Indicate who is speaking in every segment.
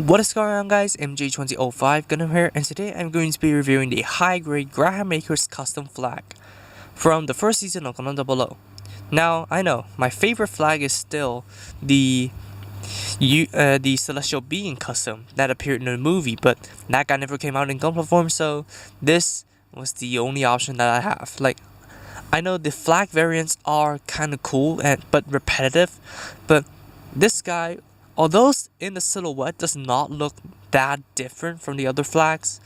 Speaker 1: What is going on, guys? MJ2005 Gunham here, and today I'm going to be reviewing the high-grade Graham Maker's custom flag from the first season of Conan Below. Now, I know my favorite flag is still the Celestial Being custom that appeared in the movie, but that guy never came out in gunpla form, so this was the only option that I have. I know the flag variants are kind of cool but repetitive, but this guy, although in the silhouette does not look that different from the other flags,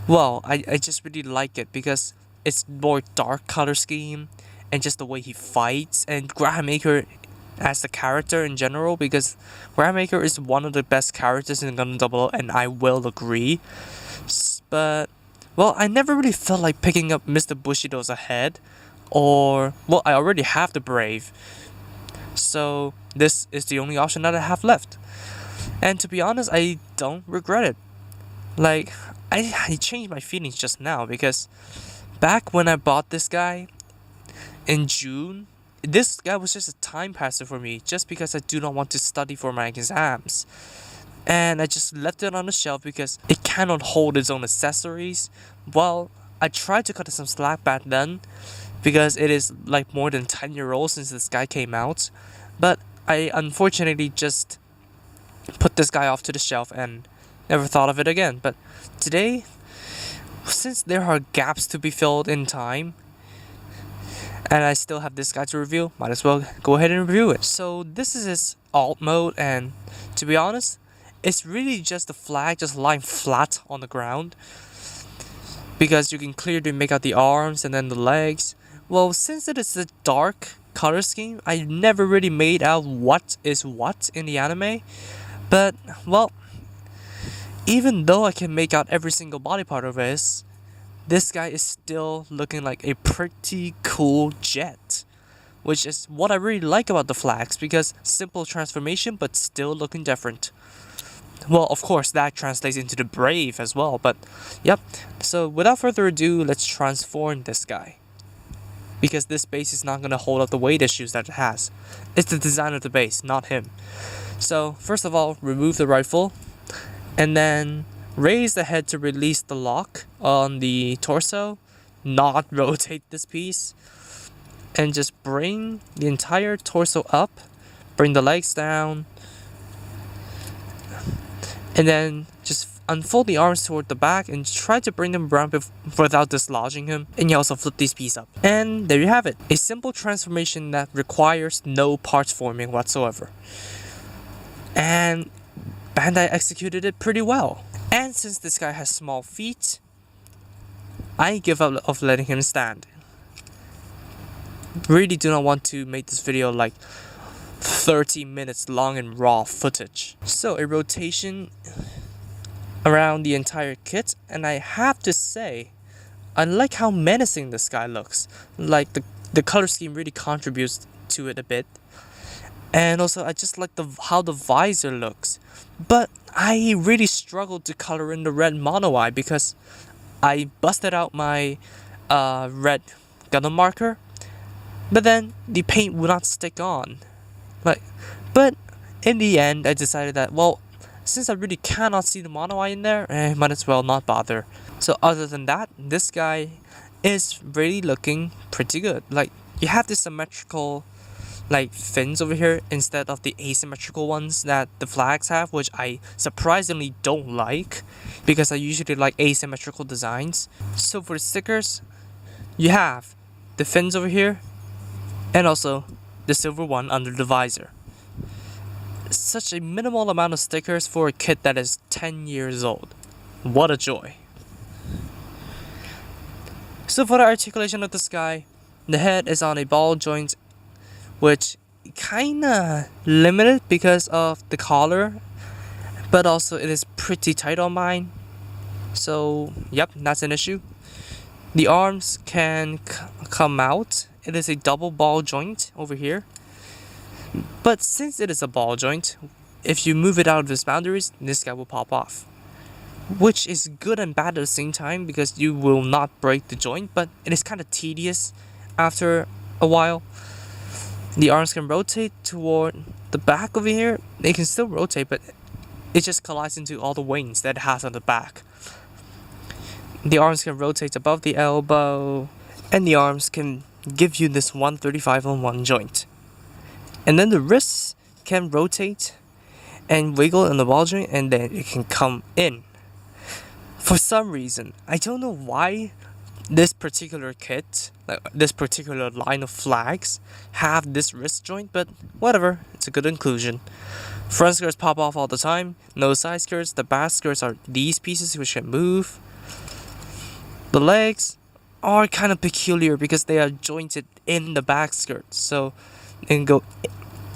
Speaker 1: well, I just really like it because it's more dark color scheme and just the way he fights, and Graham Maker as the character in general, because Graham Maker is one of the best characters in Gundam 00, and I will agree. But, well, I never really felt like picking up Mr. Bushido's head, or, well, I already have the Brave. So this is the only option that I have left, and to be honest, I don't regret it. I changed my feelings just now, because back when I bought this guy in June, this guy was just a time passer for me, just because I do not want to study for my exams, and I just left it on the shelf because it cannot hold its own accessories. Well, I tried to cut some slack back then, because it is like more than 10 years old since this guy came out, but I unfortunately just put this guy off to the shelf and never thought of it again. But today, since there are gaps to be filled in time, and I still have this guy to review, might as well go ahead and review it. So this is his alt mode, and to be honest, it's really just the flag just lying flat on the ground, because you can clearly make out the arms and then the legs. Well, since it is a dark color scheme, I never really made out what is what in the anime. But, well, even though I can make out every single body part of this guy is still looking like a pretty cool jet, which is what I really like about the flags, because simple transformation but still looking different. Well, of course, that translates into the Brave as well, but yep. So without further ado, let's transform this guy, because this base is not going to hold up the weight issues that it has. It's the design of the base, not him. So first of all, remove the rifle, and then raise the head to release the lock on the torso, not rotate this piece, and just bring the entire torso up, bring the legs down, and then just unfold the arms toward the back and try to bring them around without dislodging him. And you also flip these pieces up. And there you have it. A simple transformation that requires no parts forming whatsoever. And Bandai executed it pretty well. And since this guy has small feet, I give up of letting him stand. Really do not want to make this video like 30 minutes long in raw footage. So a rotation around the entire kit, and I have to say, I like how menacing this guy looks. Like the color scheme really contributes to it a bit, and also I just like how the visor looks. But I really struggled to color in the red mono eye, because I busted out my red Gundam marker, but then the paint would not stick on. But in the end, I decided that, well, since I really cannot see the mono eye in there, might as well not bother. So other than that, this guy is really looking pretty good. Like, you have the symmetrical fins over here instead of the asymmetrical ones that the flags have, which I surprisingly don't like, because I usually like asymmetrical designs. So for the stickers, you have the fins over here, and also the silver one under the visor. Such a minimal amount of stickers for a kit that is 10 years old. What a joy. So for the articulation of this guy, the head is on a ball joint, which kinda limited because of the collar, but also it is pretty tight on mine. So yep, that's an issue. The arms can come out. It is a double ball joint over here. But since it is a ball joint, if you move it out of its boundaries, this guy will pop off. Which is good and bad at the same time, because you will not break the joint, but it is kind of tedious after a while. The arms can rotate toward the back over here. They can still rotate, but it just collides into all the wings that it has on the back. The arms can rotate above the elbow, and the arms can give you this 135 on one joint. And then the wrists can rotate and wiggle in the ball joint, and then it can come in. For some reason, I don't know why this particular kit, like this particular line of flags, have this wrist joint, but whatever, it's a good inclusion. Front skirts pop off all the time, no side skirts. The back skirts are these pieces which can move. The legs are kind of peculiar because they are jointed in the back skirt, so they can go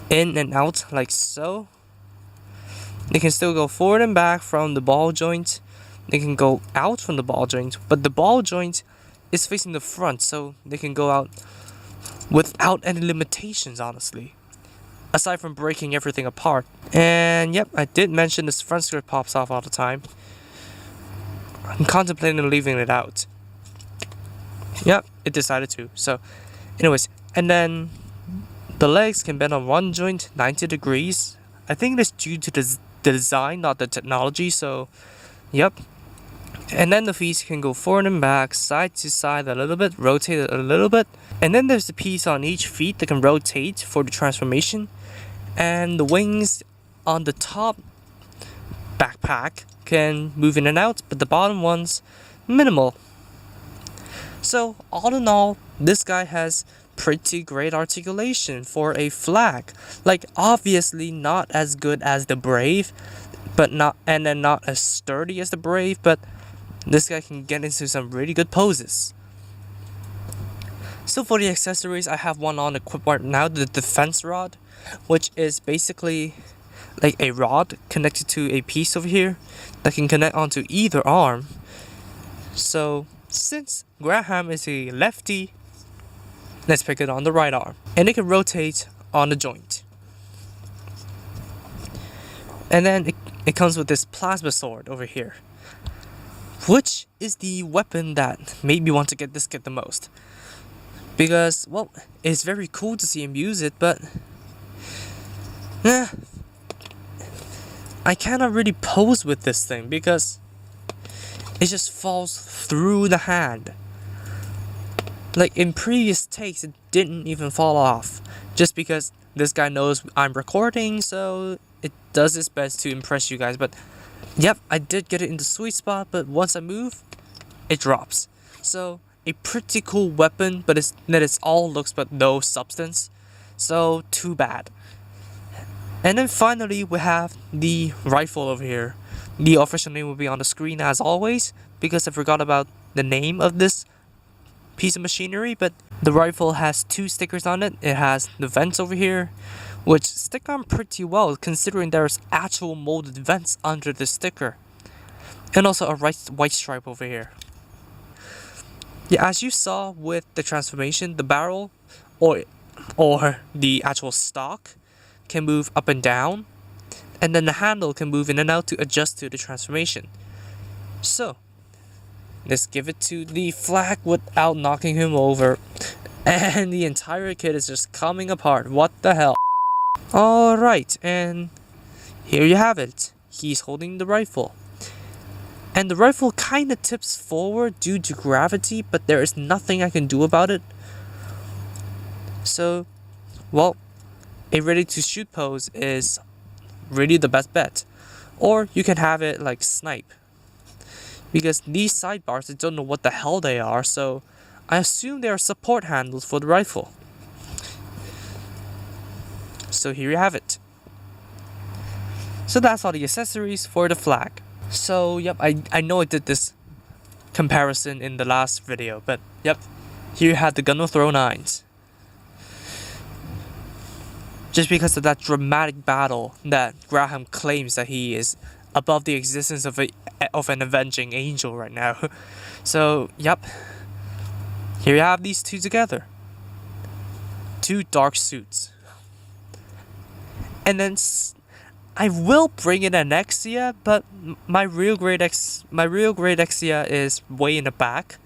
Speaker 1: in and out like so. They can still go forward and back from the ball joint. They can go out from the ball joint, but the ball joint is facing the front, so they can go out without any limitations, honestly, aside from breaking everything apart. And yep, I did mention this front skirt pops off all the time. I'm contemplating leaving it out. Yep, it decided to. So anyways, and then the legs can bend on one joint 90 degrees. I think it's due to the design, not the technology, so yep. And then the feet can go forward and back, side to side a little bit, rotate it a little bit. And then there's the piece on each feet that can rotate for the transformation. And the wings on the top backpack can move in and out, but the bottom ones, minimal. So all in all, this guy has pretty great articulation for a flag. Like, obviously not as good as the Brave, but not as sturdy as the Brave, but this guy can get into some really good poses. So for the accessories, I have one on equipped right now, the defense rod, which is basically like a rod connected to a piece over here that can connect onto either arm. So since Graham is a lefty, let's pick it on the right arm, and it can rotate on the joint. And then it comes with this plasma sword over here, which is the weapon that made me want to get this kit the most. Because, well, it's very cool to see him use it, but I cannot really pose with this thing because it just falls through the hand. Like in previous takes, it didn't even fall off, just because this guy knows I'm recording, so it does its best to impress you guys. But yep, I did get it in the sweet spot, but once I move, it drops. So a pretty cool weapon, but it's all looks but no substance. So too bad. And then finally we have the rifle over here. The official name will be on the screen as always, because I forgot about the name of this piece of machinery. But the rifle has two stickers on it. It has the vents over here, which stick on pretty well considering there's actual molded vents under the sticker, and also a white stripe over here. Yeah, as you saw with the transformation, the barrel or the actual stock can move up and down, and then the handle can move in and out to adjust to the transformation. So let's give it to the flag without knocking him over, and the entire kit is just coming apart. What the hell? Alright, and here you have it. He's holding the rifle, and the rifle kinda tips forward due to gravity, but there is nothing I can do about it. So, well, a ready to shoot pose is really the best bet. Or you can have it like snipe, because these sidebars, I don't know what the hell they are, so I assume they are support handles for the rifle. So here you have it. So that's all the accessories for the flag. So yep, I know I did this comparison in the last video, but yep, here you have the gun will throw 9s. Just because of that dramatic battle that Graham claims that he is above the existence of an avenging angel right now. So yep, here you have these two together. Two dark suits. And then I will bring in an Exia, but my real grade Exia is way in the back.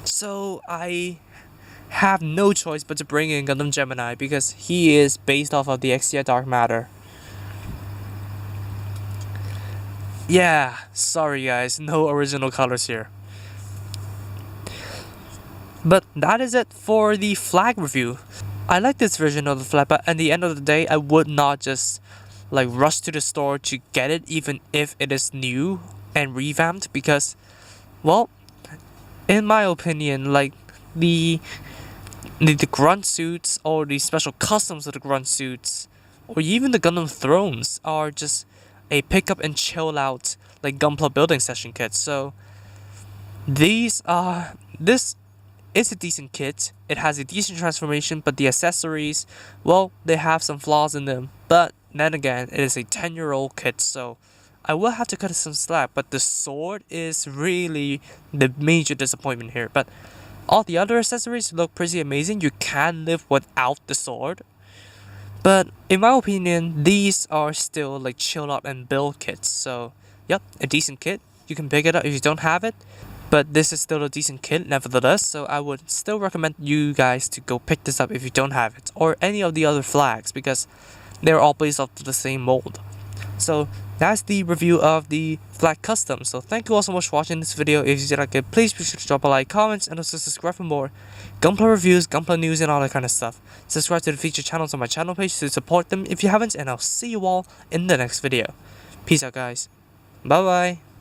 Speaker 1: So I have no choice but to bring in Gundam Gemini because he is based off of the Exia Dark Matter. Yeah, sorry guys, no original colors here. But that is it for the flag review. I like this version of the flag, but at the end of the day, I would not just like rush to the store to get it, even if it is new and revamped, because, well, in my opinion, like the the grunt suits or the special customs of the grunt suits, or even the Gundam Thrones, are just a pick up and chill out like Gunpla building session kits. So this is a decent kit. It has a decent transformation, but the accessories, well, they have some flaws in them. But then again, it is a 10-year-old kit, so I will have to cut it some slack. But the sword is really the major disappointment here. But all the other accessories look pretty amazing. You can live without the sword. But in my opinion, these are still like chill out and build kits. So, yep, a decent kit. You can pick it up if you don't have it. But this is still a decent kit nevertheless, so I would still recommend you guys to go pick this up if you don't have it, or any of the other flags, because they're all based off the same mold. So that's the review of the flag custom. So thank you all so much for watching this video. If you did like it, please be sure to drop a like, comments, and also subscribe for more Gunpla reviews, Gunpla news, and all that kind of stuff. Subscribe to the featured channels on my channel page to support them if you haven't, and I'll see you all in the next video. Peace out guys. Bye bye.